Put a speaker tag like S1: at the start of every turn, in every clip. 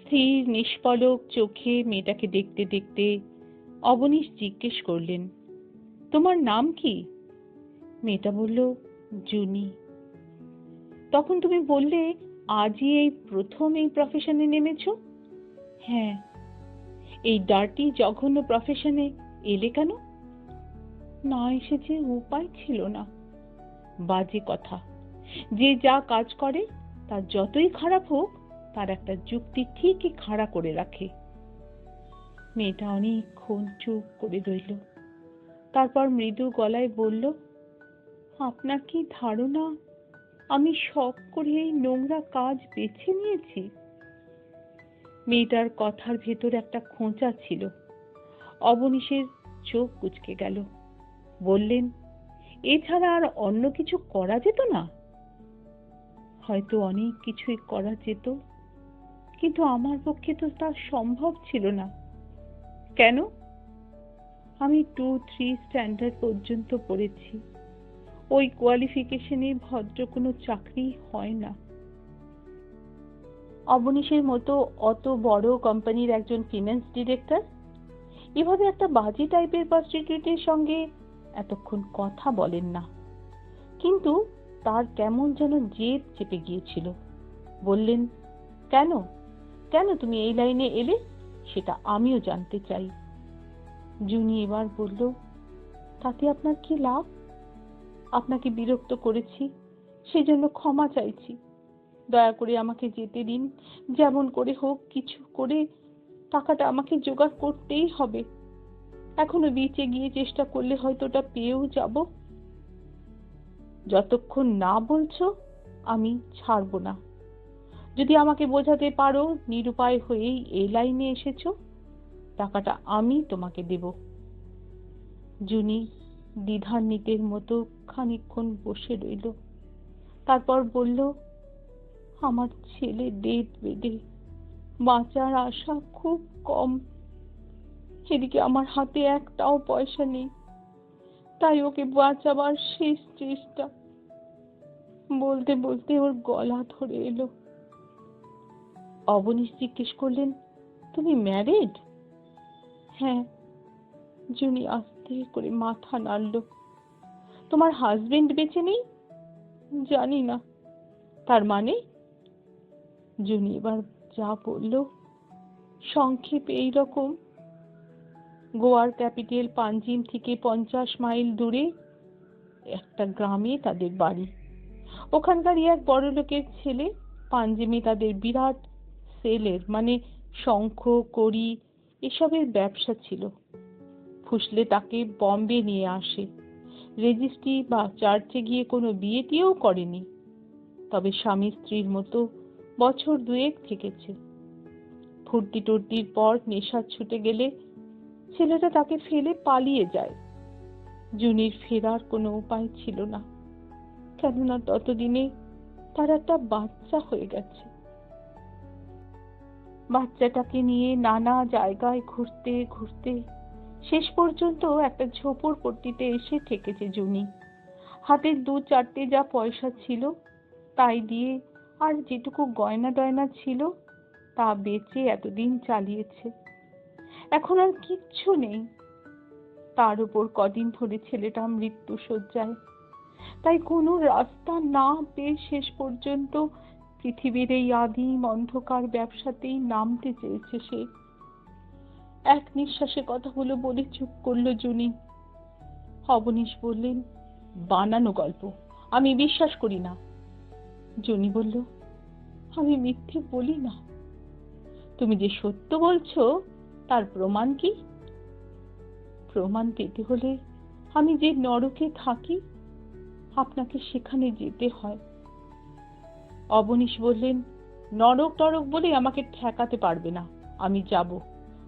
S1: স্থির নিষ্পলক চোখে মেয়েটাকে দেখতে দেখতে অবনীশ জিজ্ঞেস করলেন, তোমার নাম কি? মেয়েটা বলল, জুনি। তখন তুমি বললে আজই এই প্রথম এই প্রফেশনে নেমেছো? হ্যাঁ। এই ডার্টি জঘন্য প্রফেশনে এলে কেন? না এসে যে উপায় ছিল না। বাজে কথা। যে যা কাজ করে তার যতই খারাপ হোক তার একটা যুক্তি ঠিকই খাড়া করে রাখে। মেয়েটা অনেকক্ষণ চুপ করে রইল। তারপর মৃদু গলায় বলল, আপনার কি ধারণা আমি শখ করে এই নোংরা কাজ বেছে নিয়েছি? মেয়েটার কথার ভেতর একটা খোঁচা ছিল। অবনীশের চোখ কুঁচকে গেল। বললেন, এছাড়া আর অন্য কিছু করা যেত না? হয়তো অনেক কিছুই করা যেত, কিন্তু আমার পক্ষে তো তা সম্ভব ছিল না। কেন? আমি 2-3 স্ট্যান্ডার্ড পর্যন্ত পড়েছি। ওই কোয়ালিফিকেশনে ভদ্র কোনো চাকরি হয় না। অবনীশের মতো অত বড় কোম্পানির একজন ফিন্যান্স ডিরেক্টর এভাবে একটা বাজে টাইপের প্রস্টিটিউটের সঙ্গে এতক্ষণ কথা বলেন না। কিন্তু তার কেমন যেন জেদ চেপে গিয়েছিল। বললেন, কেন কেন তুমি এই লাইনে এলে সেটা আমিও জানতে চাই। জুনি এবার বলল, তাতে আপনার কি লাভ? আপনাকে বিরক্ত করেছি, সেজন্য ক্ষমা চাইছি। দয়া করে আমাকে যেতে দিন। যেমন করে হোক কিছু করে টাকাটা আমাকে জোগাড় করতেই হবে। এখনো বিচে গিয়ে চেষ্টা করলে হয়তো ওটা পেয়েও যাব। যতক্ষণ না বলছো আমি ছাড়বো না। যদি আমাকে বোঝাতে পারো নিরুপায় হয়েই এই লাইনে এসেছো, টাকাটা আমি তোমাকে দেব। জুনি দ্বিধান্বিতের মতো খানিকক্ষণ বসে রইল। তারপর বলল, আমার ছেলে ডেথ বেডে, বাঁচার আশা খুব কম। এদিকে আমার হাতে একটাও পয়সা নেই, তাই ওকে বাঁচাবার শেষ চেষ্টা। বলতে বলতে ওর গলা ধরে এলো। অবনীশ জিজ্ঞেস করলেন, তুমি ম্যারিড? হ্যাঁ। জুনি আস্তে করে মাথা নাড়ল। তোমার হাজবেন্ড বেঁচে নেই? জানি না। তার মানে? জুনি এবার যা বলল সংক্ষেপে এইরকম, গোয়ার ক্যাপিটাল পাঞ্জিম থেকে 50 মাইল দূরে একটা গ্রামে তাদের বাড়ি। ওখানকারই এক বড় লোকের ছেলে। পাঞ্জিমে তাদের বিরাট সেলের মানে শঙ্খ কড়ি এসবের ব্যবসা ছিল। ফুসলে তাকে বম্বে নিয়ে আসে। রেজিস্ট্রি বা চার্চে গিয়ে কোনো বিয়ে টিয়েও করেনি, তবে স্বামী স্ত্রীর মতো বছর 2 থেকেছে। ফুর্তি টুর্তির পর নেশা ছুটে গেলে ছেলেটা তাকে ফেলে পালিয়ে যায়। জুনির ফেরার কোনো উপায় ছিল না, কেননা ততদিনে তার একটা বাচ্চা হয়ে গেছে। বাচ্চাটাকে নিয়ে নানা জায়গায় ঘুরতে ঘুরতে শেষ পর্যন্ত একটা ঝোপড়পট্টিতে এসে ঠেকেছে জুনি। হাতের 2-4টে যা পয়সা ছিল তাই দিয়ে আর যেটুকু গয়না টয়না ছিল তা বেচে এতদিন চালিয়েছে। এখন আর কিচ্ছু নেই। তার উপর কদিন ধরে ছেলেটা মৃত্যু শয্যায়। তাই কোনো রাস্তা না পেয়ে শেষ পর্যন্ত পৃথিবীর এই আদিম অন্ধকার ব্যবসাতেই নামতে চেয়েছে সে। এক নিঃশ্বাসে কথাগুলো বলে চুপ করলো জুনি। অবনীশ বললেন, বানানো গল্প, আমি বিশ্বাস করি না। জুনি বলল, আমি মিথ্যে বলি না। তুমি যে সত্য বলছো তার প্রমাণ কি? প্রমাণ পেতে হলে আমি যে নরকে থাকি আপনাকে সেখানে যেতে হয়। অবনীশ বললেন, নরক টরক বলে আমাকে ঠেকাতে পারবে না, আমি যাব।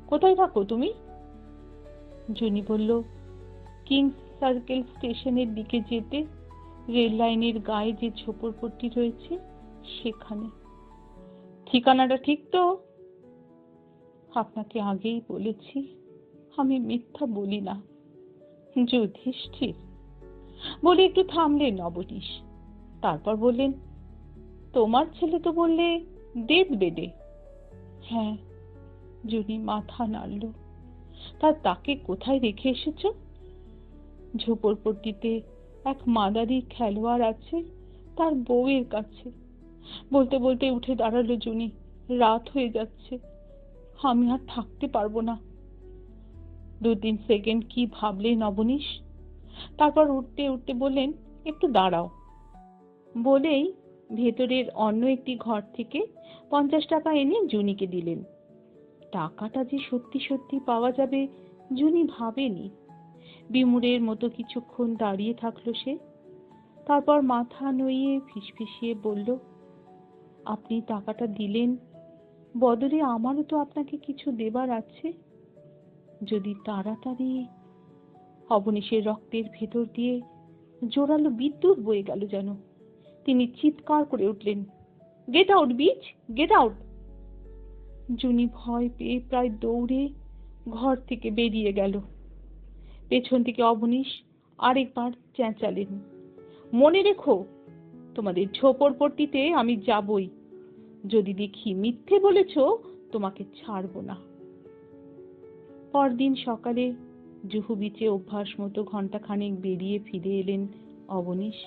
S1: কোথায় থাকো তুমি? জুনি বলল, কিংস সার্কেল স্টেশনের দিকে যেতে রেল লাইনের গায়ে যে ঝোপড়পট্টি রয়েছে সেখানে। ঠিকানাটা ঠিক তো? আপনাকে আগেই বলেছি আমি মিথ্যা বলি না। যুধিষ্ঠির বলে একটু থামলেন অবনীশ। তারপর বললেন, তোমার ছেলে তো বললে ডেথ বেডে। হ্যাঁ। জুনি মাথা নাড়ল। তাকে কোথায় রেখে এসেছো? ঝোপড়পট্টিতে এক মাদারি খেলোয়াড় আছে, তার বউয়ের কাছে। বলতে বলতে উঠে দাঁড়ালো জুনি। রাত হয়ে যাচ্ছে, আমি আর থাকতে পারবো না। 2-3 সেকেন্ড কি ভাবলেন অবনীশ, তারপর উঠতে উঠতে বললেন, একটু দাঁড়াও। বলেই ভেতরের অন্য একটি ঘর থেকে 50 টাকা এনে জুনিকে দিলেন। টাকাটা যে সত্যি সত্যি পাওয়া যাবে জুনি ভাবেনি। বিমূঢ়ের মতো কিছুক্ষণ দাঁড়িয়ে থাকলো সে, তারপর মাথা নুইয়ে ফিসফিসিয়ে বলল, আপনি টাকাটা দিলেন, বদলে আমারও তো আপনাকে কিছু দেবার আছে। যদি তাড়াতাড়ি। অবনীশের রক্তের ভেতর দিয়ে জোরালো বিদ্যুৎ বয়ে গেল যেন। তিনি চিৎকার করে উঠলেন, get out bitch, get out. জুনি ভয় পেয়ে প্রায় দৌড়ে ঘর থেকে বেরিয়ে গেল। পেছন থেকে অবনীশ আরেকবার চেঁচালেন, মনে রেখো, তোমাদের ঝোপড়পট্টিতে আমি যাবই। যদি দেখি মিথ্যে বলেছ, তোমাকে ছাড়বো না। পরদিন সকালে জুহু বিচে অভ্যাস মতো ঘন্টাখানেক বেরিয়ে ফিরে এলেন অবনীশ।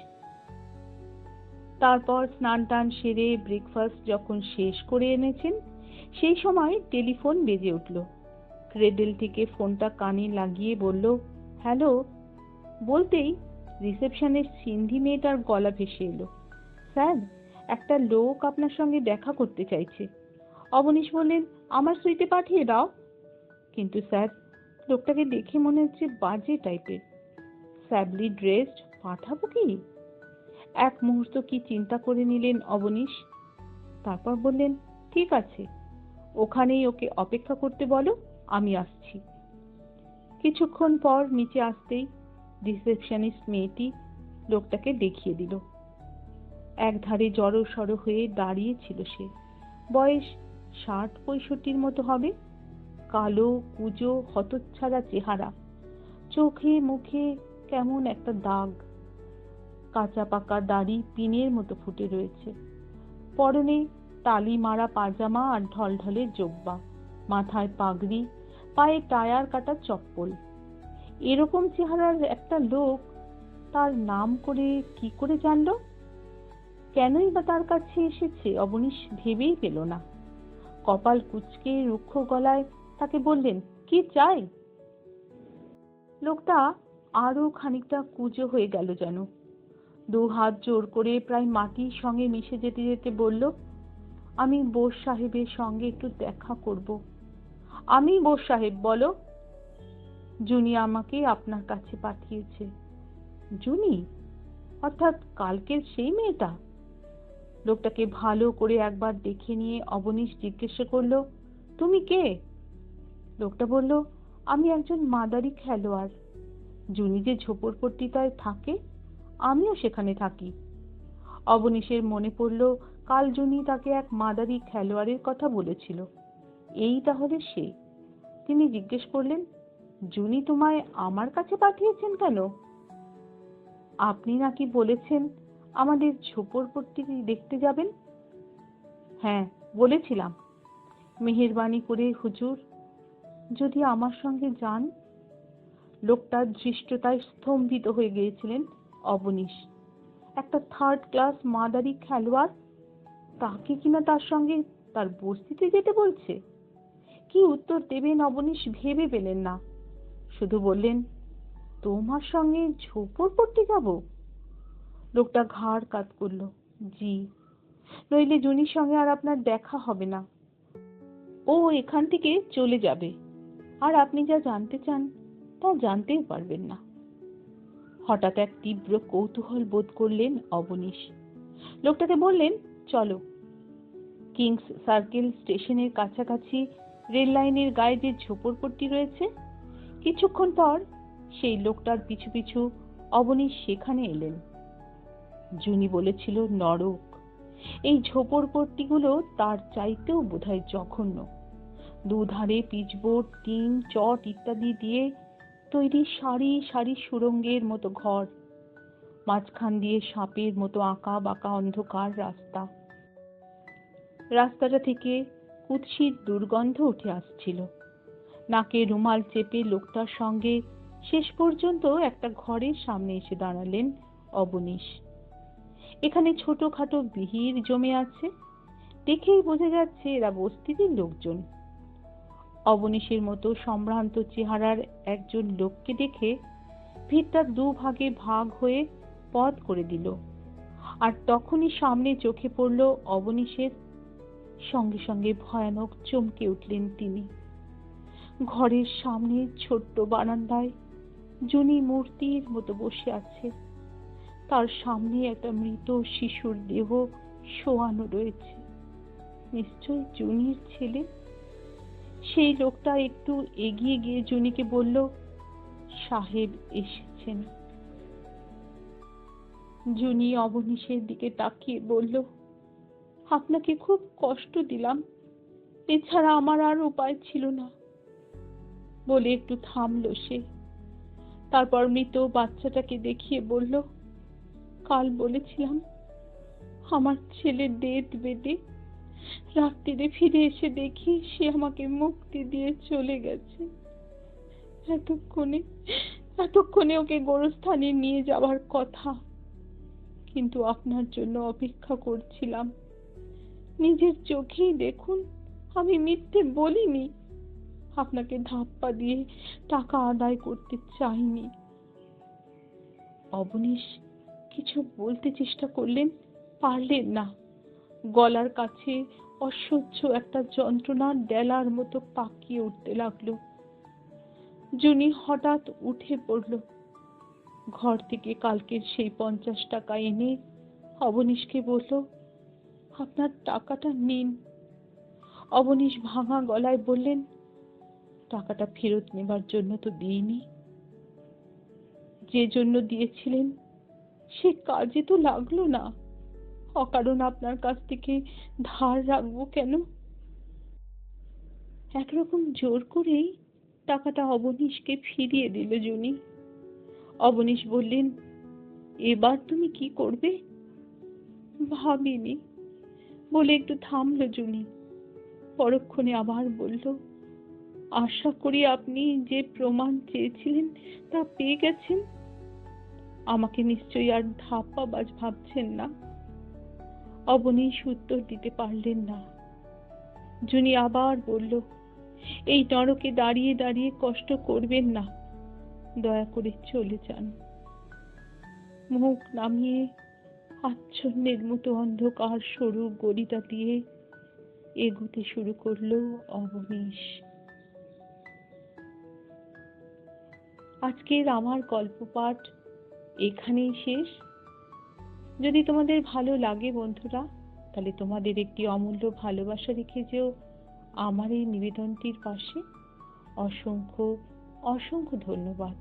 S1: তারপর স্নান টান সেরে ব্রেকফাস্ট যখন শেষ করে এনেছেন, সেই সময় টেলিফোন বেজে উঠল। ক্রেডেল থেকে ফোনটা কানে লাগিয়ে বলল, হ্যালো। বলতেই রিসেপশনের সিন্ধি মেয়েটার গলা ভেসে এলো, স্যার, একটা লোক আপনার সঙ্গে দেখা করতে চাইছে। অবনীশ বললেন, আমার সুইটে পাঠিয়ে দাও। কিন্তু স্যার, লোকটাকে দেখে মনে হচ্ছে বাজে টাইপের, স্যাবলি ড্রেসড, পাঠাবো কি? এক মুহূর্ত কি চিন্তা করে নিলেন অবনীশ, তারপর বললেন, ঠিক আছে, ওখানেই ওকে অপেক্ষা করতে বলো, আমি আসছি। কিছুক্ষণ পর নিচে আসতেই রিসেপশনিস্ট মেয়েটি লোকটাকে দেখিয়ে দিল। একধারে জড়সড় হয়ে দাঁড়িয়ে ছিল সে। বয়স 60-65 মতো হবে। কালো কুঁজো হতচ্ছাড়া চেহারা, চোখে মুখে কেমন একটা দাগ, কাঁচা পাকা দাড়ি পিনের মতো ফুটে রয়েছে। পরনে তালি মারা পাজামা আর ঢলঢলে জোব্বা, মাথায় পাগড়ি, পায়ে টায়ার কাটা চপ্পল। এরকম চেহারার একটা লোক তার নাম করে কি করে জানলো? কেনই বা তার কাছে এসেছে অবনীশ ভেবেই পেল না। কপাল কুঁচকে রুক্ষ গলায় তাকে বললেন, কি চাই? লোকটা আরো খানিকটা কুঁজো হয়ে গেল যেন। 2 হাত জোর করে প্রায় মাটির সঙ্গে মিশে যেতে যেতে বলল, আমি বোস সাহেবের সঙ্গে একটু দেখা করব। আমি বোস সাহেব, বলো। জুনি আমাকে আপনার কাছে পাঠিয়েছে। জুনি? অর্থাৎ কালকের সেই মেয়েটা? লোকটাকে ভালো করে একবার দেখে নিয়ে অবনীশ জিজ্ঞাসা করলো, তুমি কে? লোকটা বলল, আমি একজন মাদারি খেলোয়াড়। জুনি যে ঝোপড়পট্টিটায় থাকে, আমিও সেখানে থাকি। অবনীশের মনে পড়ল, কাল জুনি তাকে এক মাদারি খেলোয়াড়ের কথা বলেছিল। এই তাহলে সে। তিনি জিজ্ঞেস করলেন, জুনি তোমায় আমার কাছে পাঠিয়েছেন কেন? আপনি নাকি বলেছেন আমাদের ঝোপড়পট্টি দেখতে যাবেন। হ্যাঁ, বলেছিলাম। মেহেরবানি করে হুজুর, যদি আমার সঙ্গে যান। লোকটার ধৃষ্টতায় স্তম্ভিত হয়ে গিয়েছিলেন অবনীশ। একটা 3rd ক্লাস মাদারি খেলোয়াড়, তাকে কিনা তার সঙ্গে তার বস্তিতে যেতে বলছে। কি উত্তর দেবেন অবনীশ ভেবে পেলেন না। শুধু বললেন, তোমার সঙ্গে ঝোপড়পট্টি যাব? লোকটা ঘাড় কাত করলো, জি, নইলে জুনির সঙ্গে আর আপনার দেখা হবে না। ও এখান থেকে চলে যাবে, আর আপনি যা জানতে চান তা জানতেই পারবেন না। হঠাৎ এক তীব্র কৌতূহল বোধ করলেন অবনীশ। লোকটাকে বললেন, চলো। কিংস সার্কেল স্টেশনের কাছাকাছি রেল লাইনের গায়ে যে ঝোপড়পট্টি রয়েছে, কিছুক্ষণ পর সেই লোকটার পিছু পিছু অবনীশ সেখানে এলেন। জুনি বলেছিল নরক। এই ঝোপড়পট্টিগুলো তার চাইতেও বোধহয় জঘন্য। দুধারে পিচবোর্ড, টিন, চট ইত্যাদি দিয়ে তৈরি সারি সারি সুড়ঙ্গের মতো ঘর, মাঝখান দিয়ে সাপের মতো আঁকা বাঁকা অন্ধকার রাস্তা। রাস্তাটা থেকে কুৎসিত দুর্গন্ধ উঠে আসছিল। নাকে রুমাল চেপে লোকটার সঙ্গে শেষ পর্যন্ত একটা ঘরের সামনে এসে দাঁড়ালেন অবনীশ। এখানে ছোটখাটো ভিড় জমে আছে, দেখেই বোঝা যাচ্ছে এরা বস্তির লোকজন। অবনীশের মতো সম্ভ্রান্ত চেহারার একজন লোককে দেখে ভিড়টা দুভাগে ভাগ হয়ে পথ করে দিল। আর তখনই সামনে চোখে পড়ল অবনীশের। সঙ্গে সঙ্গে ভয়ানক চমকে উঠলেন তিনি। ঘরের সামনে ছোট্ট বারান্দায় জুনি মূর্তির মতো বসে আছে। তার সামনে একটা মৃত শিশুর দেহ শোয়ানো রয়েছে। নিশ্চয় জুনির ছেলে। সেই লোকটা একটু এগিয়ে গিয়ে জুনিকে বলল, সাহেব এসেছেন। জুনি অবনীশের দিকে তাকিয়ে বলল, আপনাকে খুব কষ্ট দিলাম, এছাড়া আমার আর উপায় ছিল না। বলে একটু থামলো সে। তারপর মৃত বাচ্চাটাকে দেখিয়ে বলল, কাল বলেছিলাম আমার ছেলে ডেথ বেডে। রাত্রিরে ফিরে এসে দেখি সে আমাকে মুক্তি দিয়ে চলে গেছে। এতক্ষণে ওকে গোরস্থানে নিয়ে যাওয়ার কথা, কিন্তু আপনার জন্য অপেক্ষা করছিলাম। নিজের চোখেই দেখুন, আমি মিথ্যে বলিনি। আপনাকে ধাপ্পা দিয়ে টাকা আদায় করতে চাইনি। অবনীশ কিছু বলতে চেষ্টা করলেন, পারলেন না। গলার কাছে অসহ্য একটা যন্ত্রণার ডেলার মতো পাকিয়ে উঠতে লাগলো। জুনি হঠাৎ উঠে পড়ল। ঘর থেকে কালকের সেই 50 টাকা এনে অবনীশকে বলল, আপনার টাকাটা নিন। অবনীশ ভাঙা গলায় বললেন, টাকাটা ফেরত নেবার জন্য তো দিইনি। যে জন্য দিয়েছিলেন সে কাজে তো লাগলো না। অকারণ আপনার কাছ থেকে ধার রাখবো কেন? একরকম জোর করেই টাকাটা অবনীশকে ফিরিয়ে দিল জুনি। অবনীশ বললেন, এবার তুমি কি করবে? ভাবিনি। বলে একটু থামলো জুনি। পরক্ষণে আবার বলল, আশা করি আপনি যে প্রমাণ চেয়েছিলেন তা পেয়ে গেছেন। আমাকে নিশ্চয়ই আর ধাপ্পাবাজ ভাবছেন না। অবনীশ উত্তর দিতে পারলেন না। জুনি আবার বলল, এই নরকে দাঁড়িয়ে দাঁড়িয়ে কষ্ট করবেন না, দয়া করে চলে যান। মুখ নামিয়ে আচ্ছন্নের মতো অন্ধকার সরু গলিটা দিয়ে এগোতে শুরু করলো অবনীশ। আজকের আমার গল্প পাঠ এখানেই শেষ। যদি তোমাদের ভালো লাগে বন্ধুরা, তাহলে তোমাদের একটি অমূল্য ভালোবাসা রেখে যেও আমার এই নিবেদনটির পাশে। অসংখ্য অসংখ্য ধন্যবাদ।